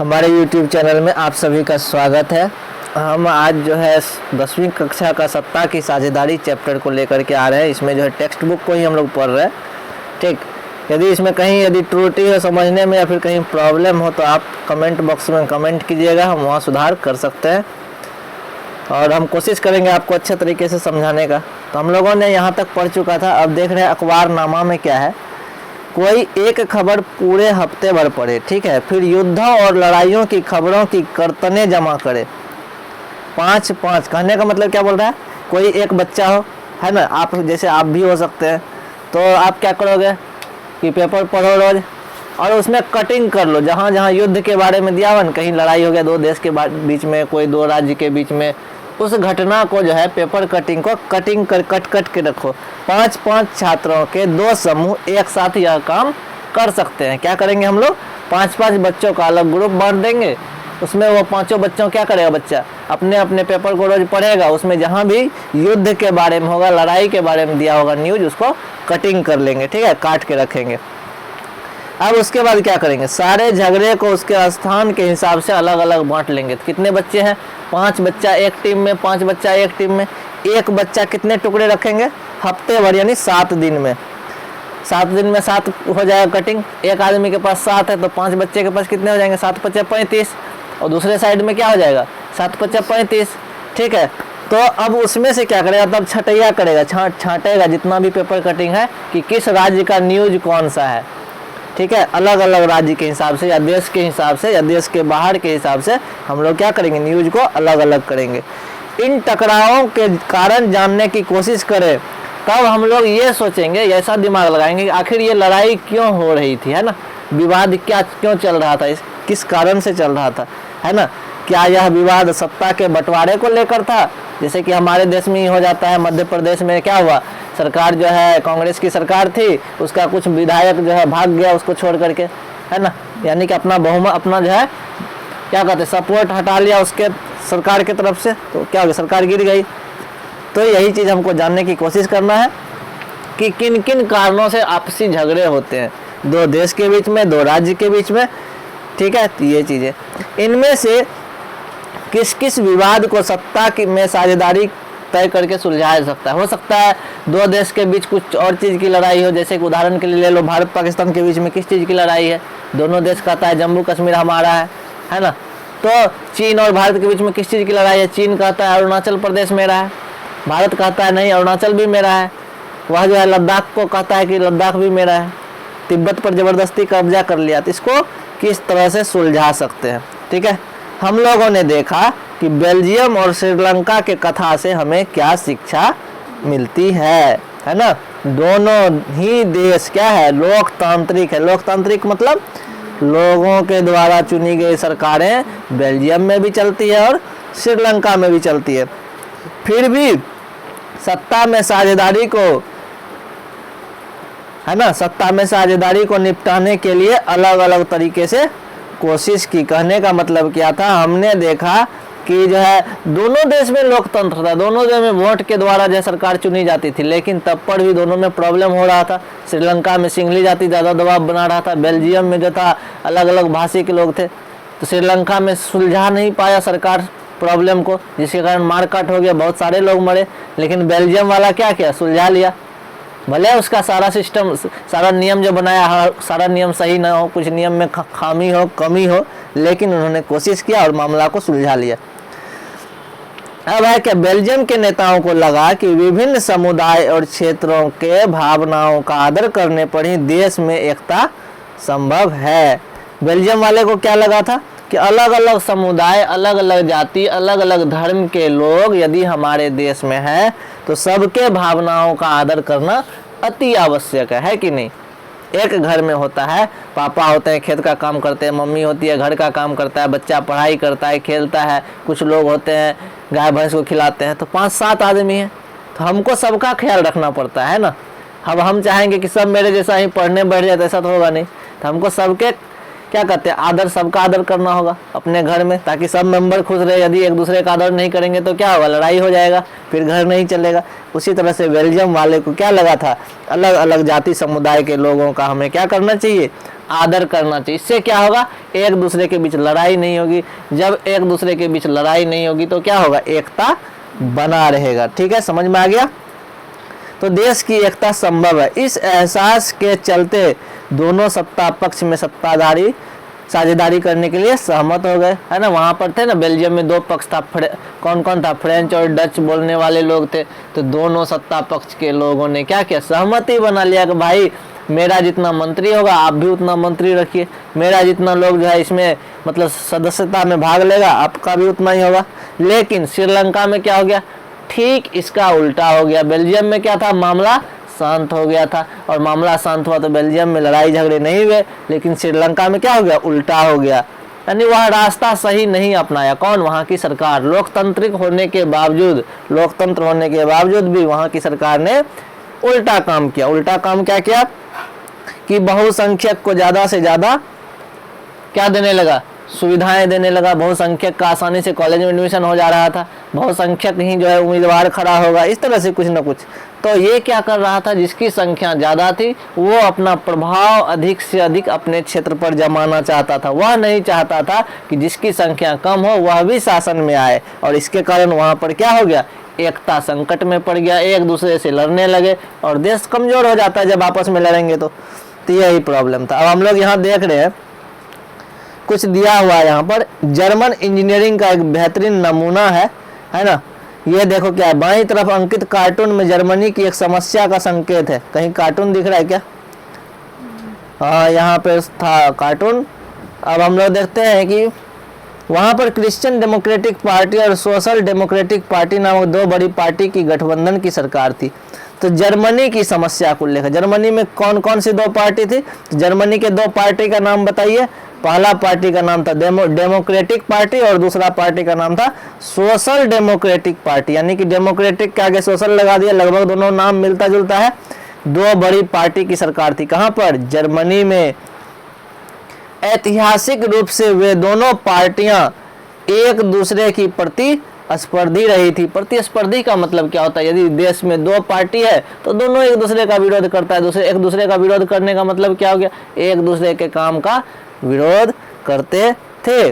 हमारे YouTube channel में आप सभी का स्वागत है। हम आज जो है 10वीं कक्षा का सत्ता की साझेदारी चैप्टर को लेकर के आ रहे हैं। इसमें जो है टेक्स्ट बुक को ही हम लोग पढ़ रहे हैं। ठीक, यदि त्रुटि हो समझने में या फिर कहीं प्रॉब्लम हो तो आप कमेंट बॉक्स में कमेंट कीजिएगा, हम वहाँ सुधार कर सकते हैं और हम कोशिश करेंगे आपको अच्छे तरीके से समझाने का। तो हम लोगों ने यहाँ तक पढ़ चुका था। अब देख रहे हैं अखबारनामा में क्या है। कोई एक खबर पूरे हफ्ते भर पढ़े, ठीक है, फिर युद्धों और लड़ाइयों की खबरों की कर्तनें जमा करे। 5-5 कहने का मतलब क्या बोल रहा है, कोई एक बच्चा हो, है ना, आप जैसे आप भी हो सकते हैं, तो आप क्या करोगे कि पेपर पढ़ो रोज और उसमें कटिंग कर लो। जहाँ जहाँ युद्ध के बारे में दिया हुआ, कहीं लड़ाई हो गया दो देश के बीच में, कोई दो राज्य के बीच में, उस घटना को जो है पेपर कटिंग को कट के रखो। 5-5 छात्रों के 2 समूह एक साथ यह काम कर सकते हैं। क्या करेंगे हम लोग, 5-5 बच्चों का अलग ग्रुप बांट देंगे। उसमें वो 5 बच्चों क्या करेगा, बच्चा अपने अपने पेपर को रोज पढ़ेगा। उसमें जहाँ भी युद्ध के बारे में होगा, लड़ाई के बारे में दिया होगा न्यूज, उसको कटिंग कर लेंगे, ठीक है, काट के रखेंगे। अब उसके बाद क्या करेंगे, सारे झगड़े को उसके स्थान के हिसाब से अलग अलग बांट लेंगे। तो कितने बच्चे हैं, 5 बच्चा एक टीम में, 5 बच्चा एक टीम में। एक बच्चा कितने टुकड़े रखेंगे, हफ्ते भर यानी 7 दिन में। 7 दिन में 7 हो जाएगा कटिंग। एक आदमी के पास 7 है तो 5 बच्चे के पास कितने हो जाएंगे, 7-5 35। और दूसरे साइड में क्या हो जाएगा, 7-5 35, ठीक है। तो अब उसमें से क्या करेगा, तब छटैया करेगा, छांटेगा जितना भी पेपर कटिंग है कि किस राज्य का न्यूज कौन सा है, ठीक है। अलग अलग राज्य के हिसाब से या देश के हिसाब से या देश के बाहर के हिसाब से हम लोग क्या करेंगे, न्यूज को अलग अलग करेंगे। इन टकरावों के कारण जानने की कोशिश करें। तब हम लोग ये सोचेंगे, ऐसा दिमाग लगाएंगे कि आखिर ये लड़ाई क्यों हो रही थी, है ना, विवाद क्यों चल रहा था, किस कारण से चल रहा था, है ना। क्या यह विवाद सत्ता के बंटवारे को लेकर था, जैसे कि हमारे देश में ही हो जाता है। मध्य प्रदेश में क्या हुआ, सरकार जो है कांग्रेस की सरकार थी, उसका कुछ विधायक जो है भाग गया उसको छोड़ करके, है ना, यानी कि अपना बहुमत, अपना जो है क्या कहते हैं, सपोर्ट हटा लिया उसके सरकार की तरफ से, तो क्या हो गया, सरकार गिर गई। तो यही चीज़ हमको जानने की कोशिश करना है कि किन किन कारणों से आपसी झगड़े होते हैं, दो देश के बीच में, दो राज्य के बीच में, ठीक है। तो ये चीज़ें, इनमें से किस किस विवाद को सत्ता की में साझेदारी तय करके सुलझाया सकता है। हो सकता है दो देश के बीच कुछ और चीज़ की लड़ाई हो, जैसे कि उदाहरण के लिए ले लो, भारत पाकिस्तान के बीच में किस चीज़ की लड़ाई है, दोनों देश कहता है जम्मू कश्मीर हमारा है ना। तो चीन और भारत के बीच में किस चीज़ की लड़ाई है, चीन कहता है अरुणाचल प्रदेश मेरा है, भारत कहता है नहीं अरुणाचल भी मेरा है। वह जो है लद्दाख को कहता है कि लद्दाख भी मेरा है, तिब्बत पर ज़बरदस्ती कब्जा कर लिया। तो इसको किस तरह से सुलझा सकते हैं, ठीक है। हम लोगों ने देखा कि बेल्जियम और श्रीलंका के कथा से हमें क्या शिक्षा मिलती है ना। दोनों ही देश क्या है, लोकतांत्रिक है। लोकतांत्रिक मतलब लोगों के द्वारा चुनी गई सरकारें बेल्जियम में भी चलती है और श्रीलंका में भी चलती है। फिर भी सत्ता में साझेदारी को, है ना, सत्ता में साझेदारी को निपटाने के लिए अलग अलग तरीके से कोशिश की। कहने का मतलब क्या था, हमने देखा कि जो है दोनों देश में लोकतंत्र था, दोनों देश में वोट के द्वारा जो सरकार चुनी जाती थी, लेकिन तब पर भी दोनों में प्रॉब्लम हो रहा था। श्रीलंका में सिंगली जाति ज़्यादा दबाव बना रहा था, बेल्जियम में जो था अलग अलग भाषी के लोग थे, तो श्रीलंका में सुलझा नहीं पाया सरकार प्रॉब्लम को, जिसके कारण मारकाट हो गया, बहुत सारे लोग मरे। लेकिन बेल्जियम वाला क्या किया, सुलझा लिया। भले उसका सारा सिस्टम, सारा नियम जो बनाया, सारा नियम सही ना हो, कुछ नियम में खामी हो, कमी हो, लेकिन उन्होंने कोशिश किया और मामला को सुलझा लिया। अब है क्या, बेल्जियम के नेताओं को लगा कि विभिन्न समुदाय और क्षेत्रों के भावनाओं का आदर करने पर ही देश में एकता संभव है। बेल्जियम वाले को क्या लगा था कि अलग अलग समुदाय, अलग अलग जाति, अलग अलग धर्म के लोग यदि हमारे देश में है तो सबके भावनाओं का आदर करना अति आवश्यक है कि नहीं। एक घर में होता है, पापा होते हैं खेत का काम करते हैं, मम्मी होती है घर का काम करता है, बच्चा पढ़ाई करता है, खेलता है, कुछ लोग होते हैं गाय भैंस को खिलाते हैं, तो 5-7 आदमी हैं, तो हमको सबका ख्याल रखना पड़ता है ना। अब हम चाहेंगे कि सब मेरे जैसा ही पढ़ने बैठ जाए, तो ऐसा तो होगा नहीं। तो हमको सबके क्या कहते हैं, आदर, सबका आदर करना होगा अपने घर में, ताकि सब मेंबर खुश रहे। यदि एक दूसरे का आदर नहीं करेंगे तो क्या होगा, लड़ाई हो जाएगा, फिर घर नहीं चलेगा। उसी तरह से बेल्जियम वाले को क्या लगा था, अलग अलग जाति समुदाय के लोगों का हमें क्या करना चाहिए, आदर करना चाहिए। इससे क्या होगा, एक दूसरे के बीच लड़ाई नहीं होगी। जब एक दूसरे के बीच लड़ाई नहीं होगी तो क्या होगा, एकता बना रहेगा। ठीक है, समझ में आ गया। तो देश की एकता संभव है, इस एहसास के चलते दोनों सत्ता पक्ष में सत्ताधारी साझेदारी करने के लिए सहमत हो गए, है ना। वहाँ पर थे ना बेल्जियम में 2 पक्ष था, कौन कौन था, फ्रेंच और डच बोलने वाले लोग थे। तो दोनों सत्ता पक्ष के लोगों ने क्या किया, सहमति बना लिया कि भाई मेरा जितना मंत्री होगा आप भी उतना मंत्री रखिए, मेरा जितना लोग जो है इसमें मतलब सदस्यता में भाग लेगा आपका भी उतना ही होगा। लेकिन श्रीलंका में क्या हो गया, ठीक इसका उल्टा हो गया। बेल्जियम में क्या था, मामला शांत हो गया था, और मामला शांत हुआ तो बेल्जियम में लड़ाई झगड़े नहीं हुए, लेकिन श्रीलंका में क्या हो गया, उल्टा हो गया। यानी वह रास्ता सही नहीं अपनाया, कौन, वहाँ की सरकार। लोकतांत्रिक होने के बावजूद, लोकतंत्र होने के बावजूद भी वहाँ की सरकार ने उल्टा काम किया। उल्टा काम क्या किया कि बहुसंख्यक को ज़्यादा से ज़्यादा क्या देने लगा, सुविधाएं देने लगा। बहुसंख्यक का आसानी से कॉलेज में एडमिशन हो जा रहा था, बहुसंख्यक ही जो है उम्मीदवार खड़ा होगा, इस तरह से कुछ ना कुछ। तो ये क्या कर रहा था, जिसकी संख्या ज़्यादा थी वो अपना प्रभाव अधिक से अधिक अपने क्षेत्र पर जमाना चाहता था। वह नहीं चाहता था कि जिसकी संख्या कम हो वह भी शासन में आए, और इसके कारण वहाँ पर क्या हो गया, एकता संकट में पड़ गया, एक दूसरे से लड़ने लगे, और देश कमजोर हो जाता है जब आपस में लड़ेंगे तो यही प्रॉब्लम था। अब हम लोग यहाँ देख रहे हैं कुछ दिया हुआ है यहाँ पर, जर्मन इंजीनियरिंग का एक बेहतरीन नमूना है ना। ये देखो क्या है, बाईं तरफ अंकित कार्टून में जर्मनी की एक समस्या का संकेत है। कहीं कार्टून दिख रहा है क्या, हाँ यहाँ पे था कार्टून। अब हम लोग देखते हैं कि वहाँ पर क्रिश्चियन डेमोक्रेटिक पार्टी और सोशल डेमोक्रेटिक पार्टी नामक 2 बड़ी पार्टी की गठबंधन की सरकार थी। तो जर्मनी की समस्या को लेकर, जर्मनी में कौन कौन सी 2 पार्टी थी, जर्मनी के 2 पार्टी का नाम बताइए। पहला पार्टी का नाम था डेमोक्रेटिक पार्टी, और दूसरा पार्टी का नाम था सोशल डेमोक्रेटिक पार्टी। यानी कि डेमोक्रेटिक के आगे सोशल लगा दिया, लगभग दोनों नाम मिलता जुलता है। 2 बड़ी पार्टी की सरकार थी, कहाँ पर, जर्मनी में। ऐतिहासिक रूप से वे दोनों पार्टियां एक दूसरे की प्रतिस्पर्धी रही थी। प्रतिस्पर्धी का मतलब क्या होता है, यदि देश में 2 पार्टी है तो दोनों एक दूसरे का विरोध करता है। एक दूसरे का विरोध करने का मतलब क्या हो गया, एक दूसरे के काम का विरोध करते थे,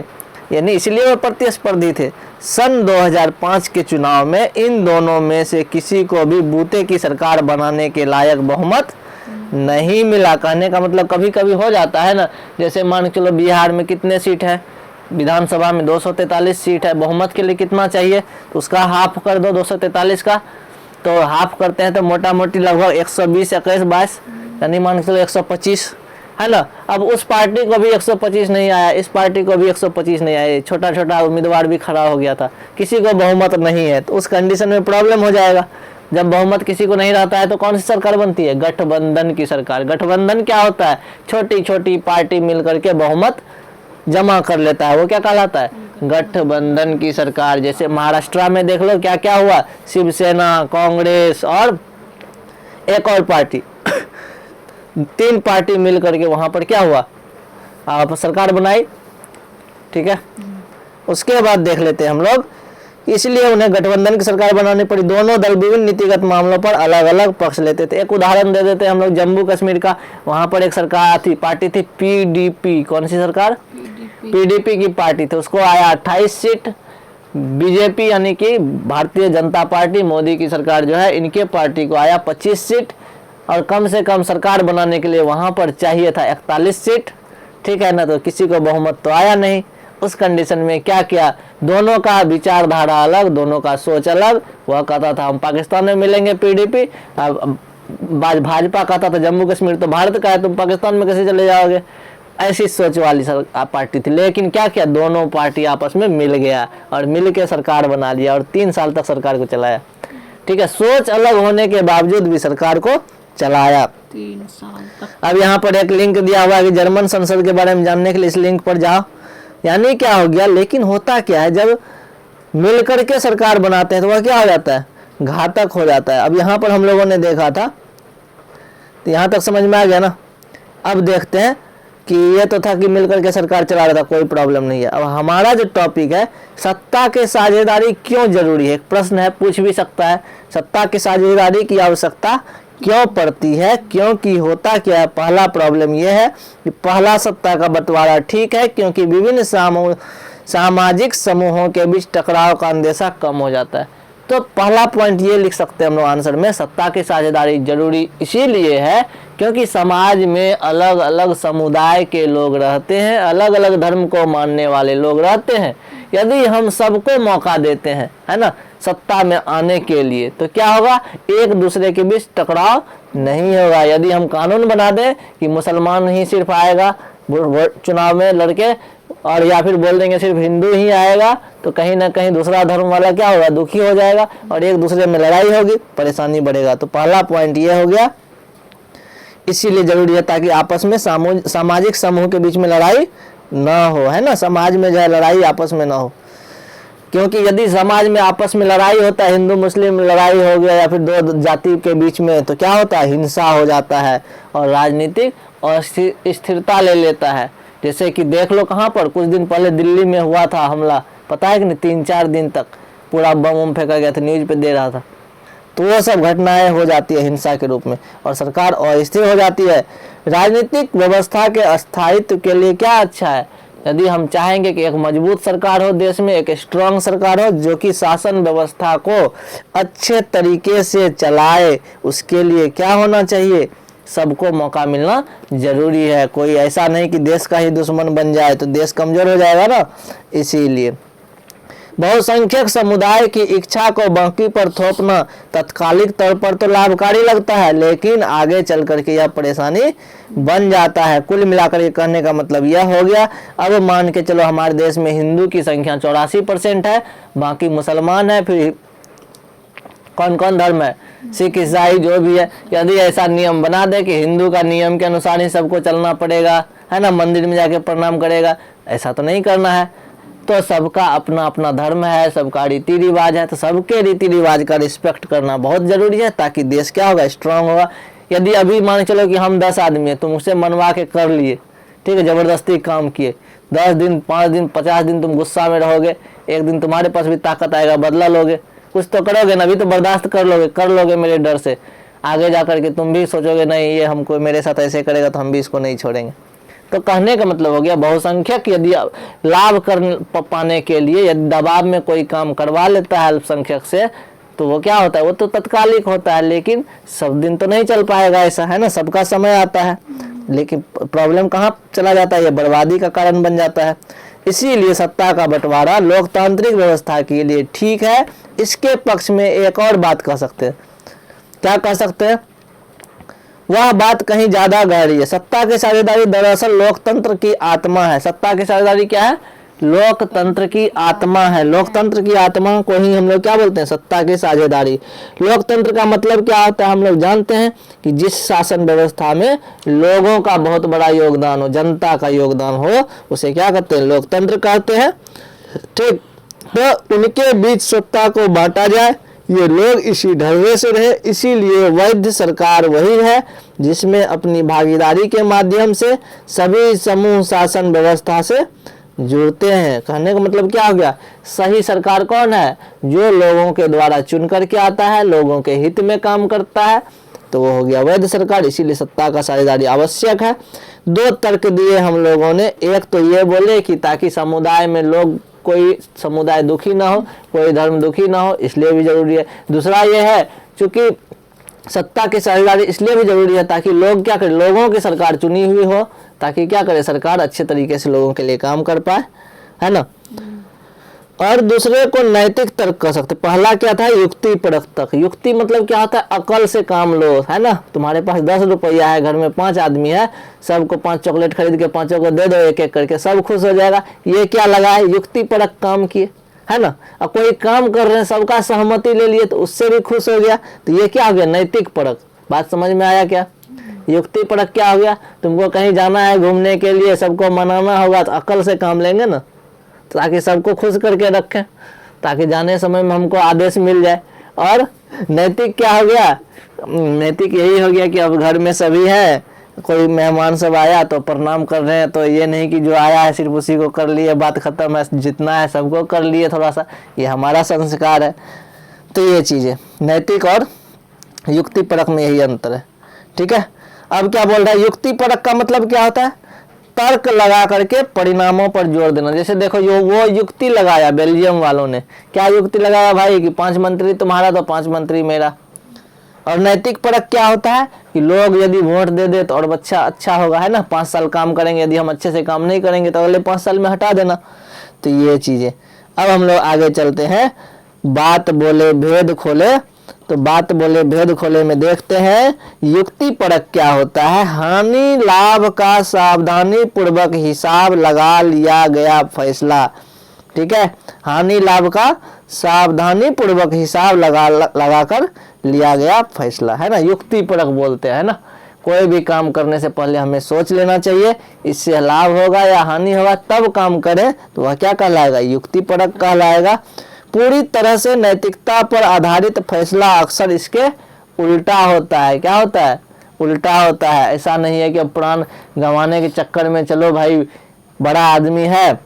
यानी इसलिए वो प्रतिस्पर्धी थे। सन 2005 के चुनाव में इन दोनों में से किसी को भी बूते की सरकार बनाने के लायक बहुमत नहीं मिला। कहने का मतलब कभी कभी हो जाता है ना, जैसे मान के चलो बिहार में कितने सीट है, विधानसभा में 243 सीट है, बहुमत के लिए कितना चाहिए, तो उसका हाफ कर दो 243 का, तो हाफ करते हैं तो मोटा मोटी लगभग 120, 21, 22, यानी मान के चलो 125 है ना। अब उस पार्टी को भी 125 नहीं आया, इस पार्टी को भी 125 नहीं आया, छोटा छोटा उम्मीदवार भी खड़ा हो गया था, किसी को बहुमत नहीं है, तो उस कंडीशन में प्रॉब्लम हो जाएगा। जब बहुमत किसी को नहीं रहता है तो कौन सी सरकार बनती है, गठबंधन की सरकार। गठबंधन क्या होता है, छोटी छोटी पार्टी मिलकर के बहुमत जमा कर लेता है, वो क्या कहलाता है, गठबंधन की सरकार। जैसे महाराष्ट्र में देख लो क्या क्या हुआ, शिवसेना, कांग्रेस और एक और पार्टी 3 पार्टी मिल करके वहां पर क्या हुआ, आप सरकार बनाई। ठीक है, उसके बाद देख लेते हैं हम लोग, इसलिए उन्हें गठबंधन की सरकार बनानी पड़ी। दोनों दल विभिन्न नीतिगत मामलों पर अलग अलग पक्ष लेते थे। एक उदाहरण दे देते हैं हम लोग, जम्मू कश्मीर का, वहां पर एक सरकार थी, पार्टी थी पीडीपी। कौन सी सरकार, पीडीपी की पार्टी थी, उसको आया 28 सीट। बीजेपी यानी कि भारतीय जनता पार्टी, मोदी की सरकार जो है, इनके पार्टी को आया 25 सीट, और कम से कम सरकार बनाने के लिए वहां पर चाहिए था 41 सीट। ठीक है ना, तो किसी को बहुमत तो आया नहीं। उस कंडीशन में क्या किया, दोनों का विचारधारा अलग, दोनों का सोच अलग। वह कहता था हम पाकिस्तान में मिलेंगे पीडीपी, भाजपा कहता था जम्मू कश्मीर तो भारत का है, तुम पाकिस्तान में कैसे चले जाओगे, ऐसी सोच वाली पार्टी थी। लेकिन क्या किया, दोनों पार्टी आपस में मिल गया और मिल के सरकार बना लिया, और 3 साल तक सरकार को चलाया। ठीक है, सोच अलग होने के बावजूद भी सरकार को चलाया 3 साल तक। अब यहाँ पर एक लिंक दिया हुआ है कि जर्मन संसद के बारे में जानने के लिए इस लिंक पर जाओ। यानी क्या हो गया, लेकिन होता क्या है, जब मिलकर के सरकार बनाते हैं तो वह क्या हो जाता है, घातक हो जाता है। अब यहाँ पर हम लोगों ने देखा था, तो यहाँ तक समझ में आ गया ना। अब देखते हैं कि ये तो था कि मिलकर के सरकार चला रहा था, कोई प्रॉब्लम नहीं है। अब हमारा जो टॉपिक है, सत्ता के साझेदारी क्यों जरूरी है, एक प्रश्न है, पूछ भी सकता है, सत्ता की साझेदारी की आवश्यकता क्यों पड़ती है, क्योंकि होता क्या है। पहला प्रॉब्लम यह है कि पहला सत्ता का बंटवारा ठीक है क्योंकि विभिन्न सामाजिक समूहों के बीच टकराव का अंदेशा कम हो जाता है। तो पहला पॉइंट ये लिख सकते हैं हम लोग आंसर में, सत्ता की साझेदारी जरूरी इसीलिए है क्योंकि समाज में अलग अलग समुदाय के लोग रहते हैं, अलग अलग धर्म को मानने वाले लोग रहते हैं। यदि हम सबको मौका देते हैं, है ना, सत्ता में आने के लिए, तो क्या होगा, एक दूसरे के बीच टकराव नहीं होगा। यदि हम कानून बना दें कि मुसलमान ही सिर्फ आएगा चुनाव में लड़के, और या फिर बोल देंगे सिर्फ हिंदू ही आएगा, तो कहीं ना कहीं दूसरा धर्म वाला क्या होगा, दुखी हो जाएगा और एक दूसरे में लड़ाई होगी, परेशानी बढ़ेगा। तो पहला पॉइंट ये हो गया, इसीलिए जरूरी है ताकि आपस में सामाजिक समूह के बीच में लड़ाई ना हो, है ना, समाज में जो है लड़ाई आपस में ना हो। क्योंकि यदि समाज में आपस में लड़ाई होता है, हिंदू मुस्लिम लड़ाई हो गया या फिर दो जाति के बीच में, तो क्या होता है, हिंसा हो जाता है और राजनीतिक अस्थिरता ले लेता है। जैसे कि देख लो कहाँ पर कुछ दिन पहले दिल्ली में हुआ था हमला, पता है कि नहीं, 3-4 दिन तक पूरा बम फेंका गया था, न्यूज पे दे रहा था। तो वो सब घटनाएं हो जाती है हिंसा के रूप में और सरकार अस्थिर हो जाती है। राजनीतिक व्यवस्था के स्थायित्व के लिए क्या अच्छा है, यदि हम चाहेंगे कि एक मजबूत सरकार हो देश में, एक स्ट्रांग सरकार हो जो कि शासन व्यवस्था को अच्छे तरीके से चलाए, उसके लिए क्या होना चाहिए, सबको मौका मिलना जरूरी है। कोई ऐसा नहीं कि देश का ही दुश्मन बन जाए तो देश कमजोर हो जाएगा ना। इसीलिए बहुसंख्यक समुदाय की इच्छा को बाकी पर थोपना तत्कालिक तौर पर तो लाभकारी लगता है, लेकिन आगे चल करके यह परेशानी बन जाता है। कुल मिलाकर ये कहने का मतलब यह हो गया, अब मान के चलो हमारे देश में हिंदू की संख्या 84% है, बाकी मुसलमान है, फिर कौन कौन धर्म है, सिख ईसाई जो भी है। यदि ऐसा नियम बना दे कि हिंदू का नियम के अनुसार ही सबको चलना पड़ेगा, है ना, मंदिर में जाके प्रणाम करेगा, ऐसा तो नहीं करना है। तो सबका अपना अपना धर्म है, सबका रीति रिवाज है, तो सबके रीति रिवाज का रिस्पेक्ट करना बहुत जरूरी है ताकि देश क्या होगा, स्ट्रांग होगा। यदि अभी मान चलो कि हम 10 आदमी हैं, तुम उससे मनवा के कर लिए, ठीक है, जबरदस्ती काम किए, 10 दिन 5 दिन 50 दिन तुम गुस्सा में रहोगे, एक दिन तुम्हारे पास भी ताकत आएगा, बदला लोगे, कुछ तो करोगे ना, अभी तो बर्दाश्त कर लोगे मेरे डर से, आगे जाकर के तुम भी सोचोगे नहीं ये हमको मेरे साथ ऐसे करेगा तो हम भी इसको नहीं छोड़ेंगे। तो कहने का मतलब हो गया, बहुसंख्यक यदि लाभ कर पाने के लिए यदि दबाव में कोई काम करवा लेता है अल्पसंख्यक से, तो वो क्या होता है, वो तो तत्कालिक होता है, लेकिन सब दिन तो नहीं चल पाएगा, ऐसा है ना, सबका समय आता है। लेकिन प्रॉब्लम कहाँ चला जाता है, ये बर्बादी का कारण बन जाता है। इसीलिए सत्ता का बंटवारा लोकतांत्रिक व्यवस्था के लिए ठीक है। इसके पक्ष में एक और बात कह सकते हैं, क्या कह सकते हैं, वह बात कहीं ज्यादा गहरी है। सत्ता की साझेदारी दरअसल लोकतंत्र की आत्मा है। सत्ता की साझेदारी क्या है, लोकतंत्र की आत्मा है। लोकतंत्र की आत्मा को ही हम लोग क्या बोलते हैं, सत्ता की साझेदारी। लोकतंत्र का मतलब क्या होता है, हम लोग जानते हैं कि जिस शासन व्यवस्था में लोगों का बहुत बड़ा योगदान हो, जनता का योगदान हो, उसे क्या कहते हैं, लोकतंत्र कहते हैं। ठीक, तो उनके बीच सत्ता को बांटा जाए, ये लोग इसी ढर्रे से रहे। इसीलिए वैध सरकार वही है जिसमें अपनी भागीदारी के माध्यम से सभी समूह शासन व्यवस्था से जुड़ते हैं। कहने का मतलब क्या हो गया, सही सरकार कौन है, जो लोगों के द्वारा चुन करके आता है, लोगों के हित में काम करता है, तो वो हो गया वैध सरकार। इसीलिए सत्ता का साझेदारी आवश्यक है। 2 तर्क दिए हम लोगों ने, एक तो ये बोले कि ताकि समुदाय में लोग, कोई समुदाय दुखी ना हो, कोई धर्म दुखी ना हो, इसलिए भी जरूरी है। दूसरा ये है चूंकि सत्ता की साझेदारी इसलिए भी जरूरी है ताकि लोग क्या करें, लोगों की सरकार चुनी हुई हो, ताकि क्या करे, सरकार अच्छे तरीके से लोगों के लिए काम कर पाए, है ना। और दूसरे को नैतिक तर्क कह सकते। पहला क्या था, युक्ति परक तर्क। युक्ति मतलब क्या होता है, अकल से काम लो, है ना। तुम्हारे पास 10 रुपया है, घर में 5 आदमी है, सबको 5 चॉकलेट खरीद के 5 को दे दो एक एक करके, सब खुश हो जाएगा। ये क्या लगा है, युक्ति परक काम किए, है ना। अब कोई काम कर रहे हैं, सबका सहमति ले लिए, तो उससे भी खुश हो गया, तो ये क्या हो गया, नैतिक परक। बात समझ में आया क्या। युक्ति परक क्या हो गया, तुमको कहीं जाना है घूमने के लिए, सबको मनाना होगा, तो अकल से काम लेंगे ना, ताकि सबको खुश करके रखें, ताकि जाने समय में हमको आदेश मिल जाए। और नैतिक क्या हो गया, नैतिक यही हो गया कि अब घर में सभी है, कोई मेहमान सब आया तो प्रणाम कर रहे हैं, तो ये नहीं कि जो आया है सिर्फ उसी को कर लिए, बात खत्म है, जितना है सबको कर लिए थोड़ा सा, ये हमारा संस्कार है। तो ये चीज़ें नैतिक और युक्ति परक में यही अंतर है। ठीक है, अब क्या बोल रहा है, युक्ति परक का मतलब क्या होता है, तर्क लगा करके परिणामों पर जोर देना। जैसे देखो वो युक्ति लगाया बेल्जियम वालों ने, क्या युक्ति लगाया भाई कि 5 मंत्री तुम्हारा तो 5 मंत्री मेरा। और नैतिक परक क्या होता है कि लोग यदि वोट दे दे तो और बच्चा अच्छा होगा, है ना, 5 साल काम करेंगे, यदि हम अच्छे से काम नहीं करेंगे तो अगले 5 साल में हटा देना। तो ये चीजें। अब हम लोग आगे चलते हैं, बात बोले भेद खोले। तो बात बोले भेद खोले में देखते हैं युक्ति परक क्या होता है। हानि लाभ का सावधानी पूर्वक हिसाब लगा लिया गया फैसला। ठीक है, हानि लाभ का सावधानी पूर्वक हिसाब लगाकर लिया गया फैसला, है ना, युक्ति परक बोलते हैं ना। कोई भी काम करने से पहले हमें सोच लेना चाहिए इससे लाभ होगा या हानि होगा, तब काम करें, तो वह क्या कहलाएगा, युक्ति परक कहलाएगा। पूरी तरह से नैतिकता पर आधारित फैसला अक्सर इसके उल्टा होता है। क्या होता है, उल्टा होता है। ऐसा नहीं है कि प्राण गंवाने के चक्कर में चलो भाई बड़ा आदमी है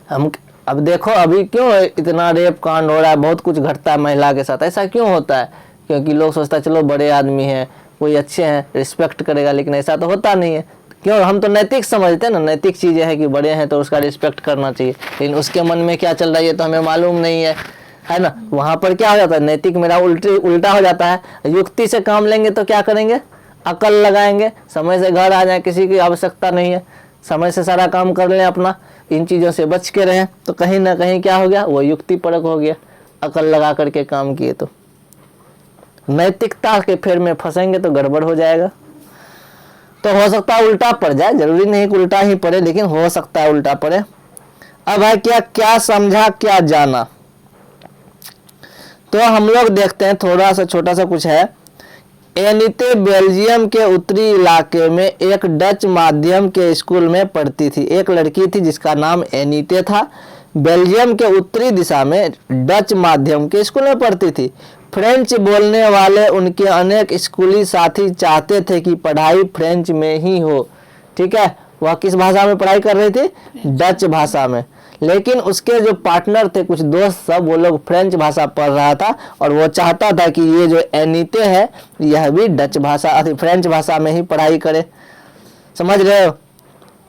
हम, अब देखो अभी क्यों इतना रेप कांड हो रहा है, बहुत कुछ घटता है महिला के साथ, ऐसा क्यों होता है, क्योंकि लोग सोचता है चलो बड़े आदमी हैं, कोई अच्छे हैं, रिस्पेक्ट करेगा, लेकिन ऐसा तो होता नहीं है। क्यों, हम तो नैतिक समझते हैं ना, नैतिक चीज़ें हैं कि बड़े हैं तो उसका रिस्पेक्ट करना चाहिए, लेकिन उसके मन में क्या चल रहा है ये तो हमें मालूम नहीं है ना। वहाँ पर क्या हो जाता है, नैतिक मेरा उल्टा हो जाता है। युक्ति से काम लेंगे तो क्या करेंगे, अकल लगाएंगे, समय से घर आ जाए, किसी की आवश्यकता नहीं है, समय से सारा काम कर लें अपना, इन चीज़ों से बच के रहें, तो कहीं ना कहीं क्या हो गया, वो युक्ति परक हो गया, अकल लगा करके काम किए। तो नैतिकता के फेर में फंसेंगे तो गड़बड़ हो जाएगा। तो हो सकता है उल्टा पड़ जाए, जरूरी नहीं कि उल्टा ही पड़े, लेकिन हो सकता है उल्टा पड़े। अब है क्या क्या समझा क्या जाना। तो हम लोग देखते हैं, थोड़ा सा छोटा सा कुछ है। एनीते बेल्जियम के उत्तरी इलाके में एक डच माध्यम के स्कूल में पढ़ती थी। एक लड़की थी जिसका नाम एनीते था, बेल्जियम के उत्तरी दिशा में डच माध्यम के स्कूल में पढ़ती थी। फ्रेंच बोलने वाले उनके अनेक स्कूली साथी चाहते थे कि पढ़ाई फ्रेंच में ही हो। ठीक है, वह किस भाषा में पढ़ाई कर रही थी, डच भाषा में, लेकिन उसके जो पार्टनर थे, कुछ दोस्त सब, वो लोग फ्रेंच भाषा पढ़ रहा था, और वो चाहता था कि ये जो एनीते है यह भी डच भाषा फ्रेंच भाषा में ही पढ़ाई करे। समझ रहे हो।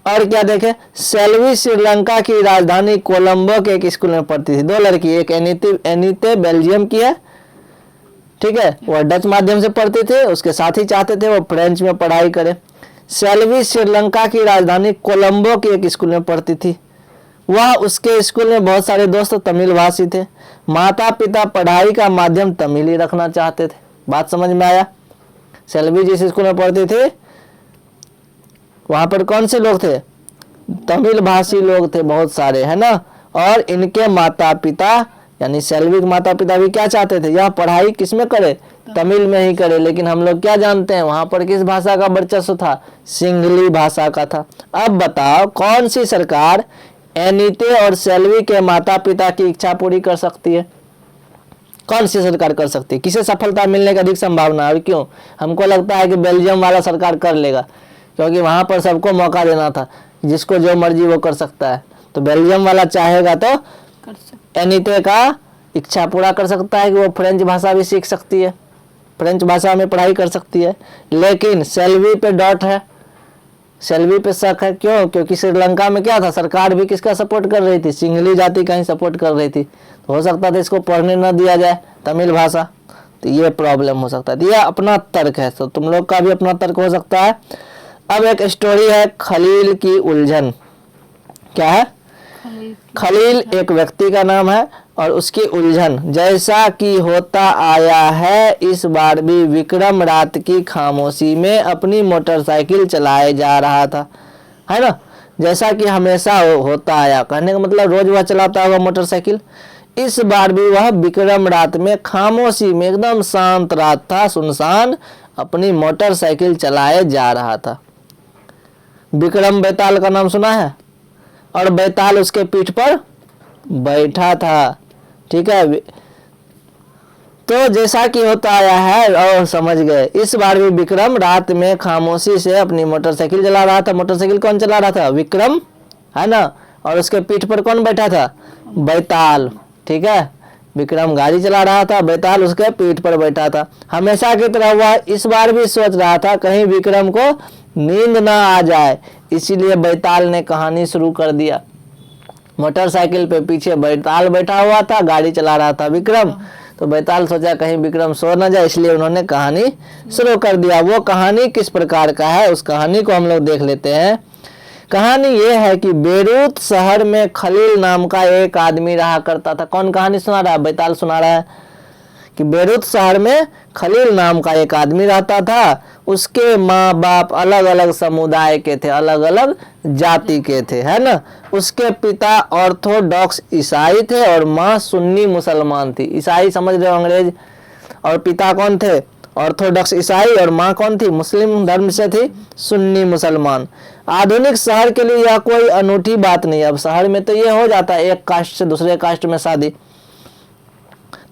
और क्या देखे, सेल्वी श्रीलंका की राजधानी कोलंबो के एक स्कूल में पढ़ती थी। 2 लड़की, एक एनीते बेल्जियम की है, ठीक है, वह डच माध्यम से पढ़ते थे, उसके साथ ही चाहते थे वो फ्रेंच में पढ़ाई करे। सेल्वी श्रीलंका की राजधानी कोलंबो की एक स्कूल में पढ़ती थी। वह उसके स्कूल में बहुत सारे दोस्त तमिल भाषी थे। माता पिता पढ़ाई का माध्यम तमिल ही रखना चाहते थे। बात समझ में आया। सेल्वी जिस स्कूल में पढ़ते थे वहां पर कौन से लोग थे, तमिल भाषी लोग थे बहुत सारे, है ना। और इनके माता पिता यानी सेल्वी के माता पिता भी क्या चाहते थे, यह पढ़ाई किस में करे, तमिल में ही करे। लेकिन हम लोग क्या जानते हैं वहां पर किस भाषा का वर्चस्व था, सिंगली भाषा का था। अब बताओ कौन सी सरकार एनीते और सेल्वी के माता पिता की इच्छा पूरी कर सकती है, कौन सी सरकार कर सकती है, किसे सफलता मिलने की अधिक संभावना है। और क्यों, हमको लगता है कि बेल्जियम वाला सरकार कर लेगा, क्योंकि वहां पर सबको मौका देना था, जिसको जो मर्जी वो कर सकता है। तो बेल्जियम वाला चाहेगा तो एनीते का इच्छा पूरा कर सकता है कि वो फ्रेंच भाषा भी सीख सकती है, फ्रेंच भाषा में पढ़ाई कर सकती है। लेकिन सेल्वी पे डॉट है, सेल्वी पे शक है। क्यों, क्योंकि श्रीलंका में क्या था, सरकार भी किसका सपोर्ट कर रही थी, सिंगली जाति का ही सपोर्ट कर रही थी। तो हो सकता था इसको पढ़ने न दिया जाए तमिल भाषा, तो ये प्रॉब्लम हो सकता है। ये अपना तर्क है, तो तुम लोग का भी अपना तर्क हो सकता है। अब एक स्टोरी है, खलील की उलझन। क्या है, खलील एक व्यक्ति का नाम है और उसकी उलझन। जैसा कि होता आया है, इस बार भी विक्रम रात की खामोशी में अपनी मोटरसाइकिल चलाए जा रहा था, है ना। जैसा कि हमेशा होता आया, कहने का मतलब रोज वह चलाता होगा मोटरसाइकिल। इस बार भी वह विक्रम रात में खामोशी में, एकदम शांत रात था, सुनसान, अपनी मोटरसाइकिल चलाए जा रहा था। विक्रम बेताल का नाम सुना है, और बेताल उसके पीठ पर बैठा था। ठीक है, तो जैसा कि होता आया है और समझ गए, इस बार भी विक्रम रात में खामोशी से अपनी मोटरसाइकिल चला रहा था। मोटरसाइकिल कौन चला रहा था? विक्रम, है ना। और उसके पीठ पर कौन बैठा था? बैताल। ठीक है, विक्रम गाड़ी चला रहा था, बैताल उसके पीठ पर बैठा था। हमेशा की तरह वह इस बार भी सोच रहा था कहीं विक्रम को नींद ना आ जाए, इसीलिए बैताल ने कहानी शुरू कर दिया। मोटरसाइकिल पे पीछे बैताल बैठा हुआ था, गाड़ी चला रहा था विक्रम। तो बैताल सोचा कहीं विक्रम सो न जाए, इसलिए उन्होंने कहानी शुरू कर दिया। वो कहानी किस प्रकार का है, उस कहानी को हम लोग देख लेते हैं। कहानी ये है कि बेरूत शहर में खलील नाम का एक आदमी रहा करता था। कौन कहानी सुना रहा है? बैताल सुना रहा है कि बेरूत शहर में खलील नाम का एक आदमी रहता था। उसके माँ बाप अलग अलग समुदाय के थे, अलग अलग जाति के थे, है ना। उसके पिता ऑर्थोडॉक्स ईसाई थे और माँ सुन्नी मुसलमान थी। ईसाई समझ रहे हो, अंग्रेज। और पिता कौन थे? ऑर्थोडॉक्स ईसाई। और माँ कौन थी? मुस्लिम धर्म से थी, सुन्नी मुसलमान। आधुनिक शहर के लिए यह कोई अनूठी बात नहीं। अब शहर में तो ये हो जाता है, एक कास्ट से दूसरे कास्ट में शादी।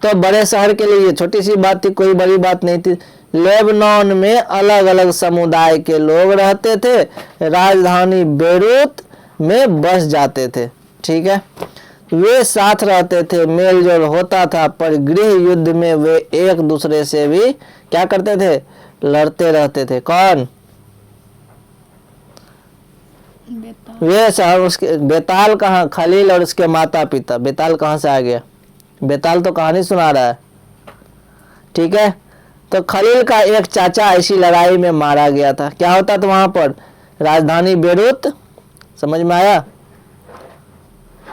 तो बड़े शहर के लिए ये छोटी सी बात थी, कोई बड़ी बात नहीं थी। लेबनान में अलग अलग समुदाय के लोग रहते थे, राजधानी बेरूत में बस जाते थे। ठीक है, वे साथ रहते थे, मेल जोल होता था, पर गृह युद्ध में वे एक दूसरे से भी क्या करते थे? लड़ते रहते थे। कौन? वे साहब। उसके बेताल कहाँ? खलील और उसके माता पिता। बेताल कहाँ से आ गया? बेताल तो कहानी सुना रहा है। ठीक है, तो खलील का एक चाचा ऐसी लड़ाई में मारा गया था। क्या होता था वहां पर? राजधानी बेरूत, समझ में आया।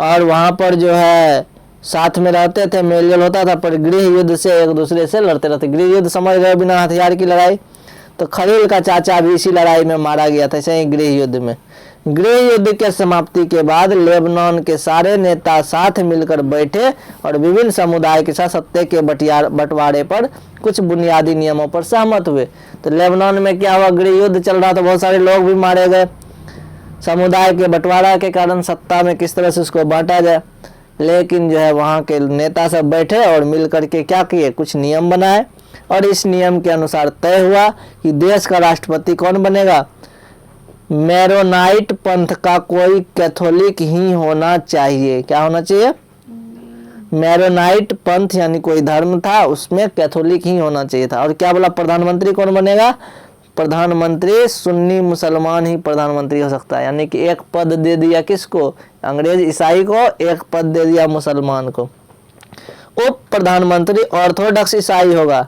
और वहां पर जो है साथ में रहते थे, मेलजोल होता था, पर गृह युद्ध से एक दूसरे से लड़ते रहते। गृह युद्ध समझ गए, बिना हथियार की लड़ाई। तो खलील का चाचा भी इसी लड़ाई में मारा गया था, ऐसे ही गृह युद्ध में। गृह युद्ध के समाप्ति के बाद लेबनान के सारे नेता साथ मिलकर बैठे और विभिन्न समुदाय के साथ सत्ते के बंटवारे पर कुछ बुनियादी नियमों पर सहमत हुए। तो लेबनान में क्या हुआ? गृह युद्ध चल रहा था, बहुत सारे लोग भी मारे गए। समुदाय के बंटवारा के कारण सत्ता में किस तरह से उसको बांटा जाए। लेकिन जो है वहाँ के नेता सब बैठे और मिल करके क्या किए? कुछ नियम बनाए। और इस नियम के अनुसार तय हुआ कि देश का राष्ट्रपति कौन बनेगा? मैरोनाइट पंथ का कोई कैथोलिक ही होना चाहिए। क्या होना चाहिए? मैरोनाइट पंथ यानी कोई धर्म था, उसमें कैथोलिक ही होना चाहिए था। और क्या बोला? प्रधानमंत्री कौन बनेगा? प्रधानमंत्री सुन्नी मुसलमान ही प्रधानमंत्री हो सकता है। यानी कि एक पद दे दिया किसको? अंग्रेज ईसाई को, एक पद दे दिया मुसलमान को। उप प्रधानमंत्री ऑर्थोडॉक्स ईसाई होगा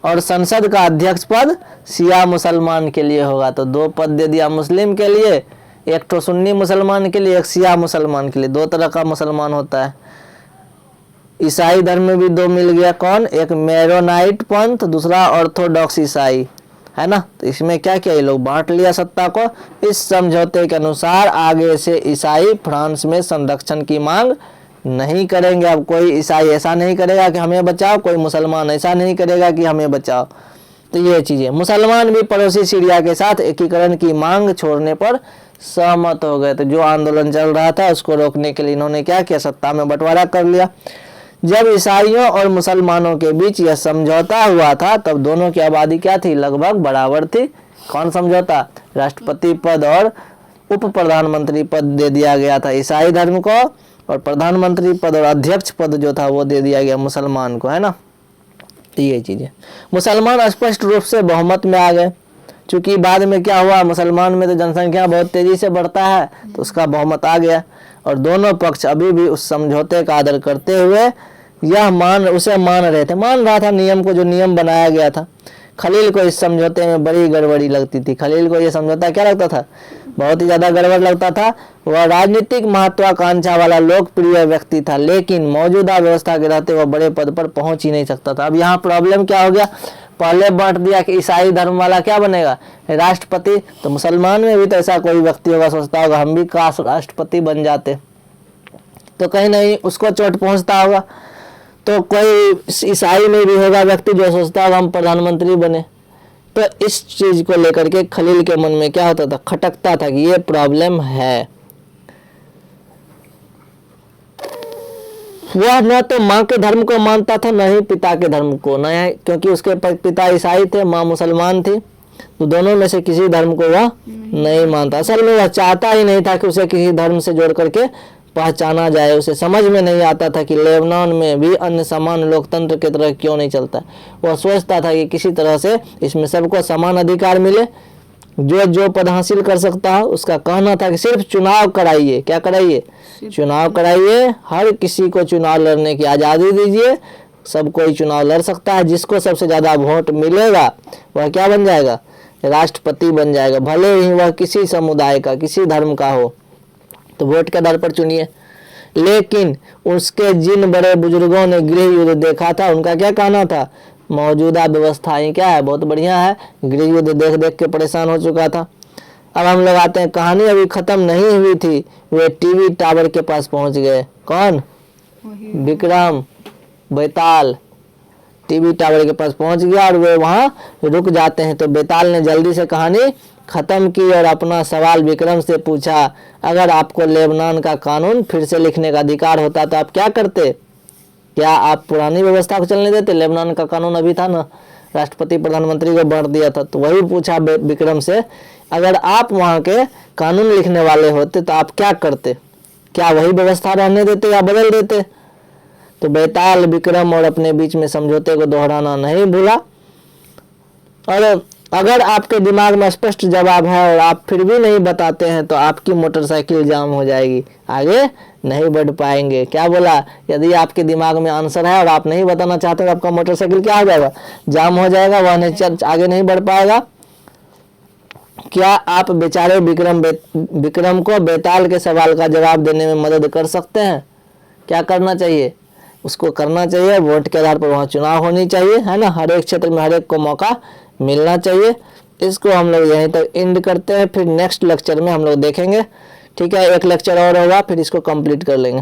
और संसद का अध्यक्ष पद शिया मुसलमान के लिए होगा। तो दो पद दे दिया मुस्लिम के लिए, एक तो सुन्नी मुसलमान के लिए, एक शिया मुसलमान के लिए। दो तरह का मुसलमान होता है। ईसाई धर्म में भी दो मिल गया। कौन? एक मैरोनाइट पंथ, दूसरा ऑर्थोडॉक्स ईसाई, है ना। तो इसमें क्या किया? ये लोग बांट लिया सत्ता को। इस समझौते के अनुसार आगे से ईसाई फ्रांस में संरक्षण की मांग नहीं करेंगे। अब कोई ईसाई ऐसा नहीं करेगा कि हमें बचाओ, कोई मुसलमान ऐसा नहीं करेगा कि हमें बचाओ। तो ये चीजें, मुसलमान भी पड़ोसी सीरिया के साथ एकीकरण की मांग छोड़ने पर सहमत हो गए। तो जो आंदोलन चल रहा था उसको रोकने के लिए इन्होंने क्या किया? सत्ता में बंटवारा कर लिया। जब ईसाइयों और मुसलमानों के बीच यह समझौता हुआ था तब दोनों की आबादी क्या थी? लगभग बराबर थी। कौन समझौता? राष्ट्रपति पद और उप प्रधानमंत्री पद दे दिया गया था ईसाई धर्म को, और प्रधानमंत्री पद और अध्यक्ष पद जो था वो दे दिया गया मुसलमान को, है ना। ये चीजें, मुसलमान स्पष्ट रूप से बहुमत में आ गए। चूंकि बाद में क्या हुआ? मुसलमान में तो जनसंख्या बहुत तेजी से बढ़ता है, तो उसका बहुमत आ गया। और दोनों पक्ष अभी भी उस समझौते का आदर करते हुए उसे मान रहे थे, मान रहा था नियम को, जो नियम बनाया गया था। खलील को इस समझौते में बड़ी गड़बड़ी लगती थी। खलील को यह समझौता क्या लगता था? बहुत ही ज्यादा गड़बड़ लगता था। वह राजनीतिक महत्वाकांक्षा वाला लोकप्रिय व्यक्ति था, लेकिन मौजूदा व्यवस्था के रहते वह बड़े पद पर पहुंच ही नहीं सकता था। अब यहाँ प्रॉब्लम क्या हो गया? पहले बांट दिया कि ईसाई धर्म वाला क्या बनेगा? राष्ट्रपति। तो मुसलमान में भी तो ऐसा कोई व्यक्ति होगा, सोचता होगा हम भी काश राष्ट्रपति बन जाते, तो कहीं नहीं उसको चोट पहुंचता होगा। तो कोई ईसाई में भी होगा व्यक्ति जो सोचता होगा हम प्रधानमंत्री बने। तो इस चीज को लेकर के खलील के मन में क्या होता था? खटकता था कि ये प्रॉब्लम है। वह न तो माँ के धर्म को मानता था न ही पिता के धर्म को, न क्योंकि उसके पिता ईसाई थे, माँ मुसलमान थी, तो दोनों में से किसी धर्म को वह नहीं मानता। असल में वह चाहता ही नहीं था कि उसे किसी धर्म से जोड़ करके पहचाना जाए। उसे समझ में नहीं आता था कि लेबनान में भी अन्य समान लोकतंत्र की तरह क्यों नहीं चलता। वह सोचता था कि किसी तरह से इसमें सबको समान अधिकार मिले, जो जो पद हासिल कर सकता है। उसका कहना था कि सिर्फ चुनाव कराइए, क्या कराइए, चुनाव कराइए, हर किसी को चुनाव लड़ने की आज़ादी दीजिए, सब कोई चुनाव लड़ सकता है, जिसको सबसे ज़्यादा वोट मिलेगा वह क्या बन जाएगा, राष्ट्रपति बन जाएगा, भले ही वह किसी समुदाय का, किसी धर्म का हो, तो वोट के आधार पर चुनिए। लेकिन उसके जिन बड़े बुजुर्गों ने गृह युद्ध देखा था, उनका क्या कहना था, मौजूदा व्यवस्थाएं क्या है, बहुत बढ़िया है, गृह युद्ध देख देख के परेशान हो चुका था। अब हम लोग आते हैं, कहानी अभी खत्म नहीं हुई थी, वे टीवी टावर के पास पहुंच गए। कौन, विक्रम बेताल टीवी टावर के पास पहुंच गया और वे वहां रुक जाते हैं। तो बेताल ने जल्दी से कहानी खत्म की और अपना सवाल विक्रम से पूछा, अगर आपको लेबनान का कानून फिर से लिखने का अधिकार होता तो आप क्या करते, क्या आप पुरानी व्यवस्था को चलने देते। लेबनान का कानून अभी था ना, राष्ट्रपति प्रधानमंत्री को बांट दिया था, तो वही पूछा विक्रम से, अगर आप वहां के कानून लिखने वाले होते तो आप क्या करते, क्या वही व्यवस्था रहने देते या बदल देते। तो बेताल विक्रम और अपने बीच में समझौते को दोहराना नहीं भूला। और अगर आपके दिमाग में स्पष्ट जवाब है और आप फिर भी नहीं बताते हैं तो आपकी मोटरसाइकिल जाम हो जाएगी, आगे नहीं बढ़ पाएंगे। क्या बोला, यदि आपके दिमाग में आंसर है और आप नहीं बताना चाहते तो आपका मोटरसाइकिल क्या हो जाएगा, जाम हो जाएगा, वह आगे नहीं बढ़ पाएगा। क्या आप बेचारे विक्रम को बेताल के सवाल का जवाब देने में मदद कर सकते हैं। क्या करना चाहिए, उसको करना चाहिए, वोट के आधार पर वहाँ चुनाव होनी चाहिए, है ना, हर एक क्षेत्र में हर एक को मौका मिलना चाहिए। इसको हम लोग यहीं तक एंड करते हैं, फिर नेक्स्ट लेक्चर में हम लोग देखेंगे, ठीक है, एक लेक्चर और होगा, फिर इसको कंप्लीट कर लेंगे।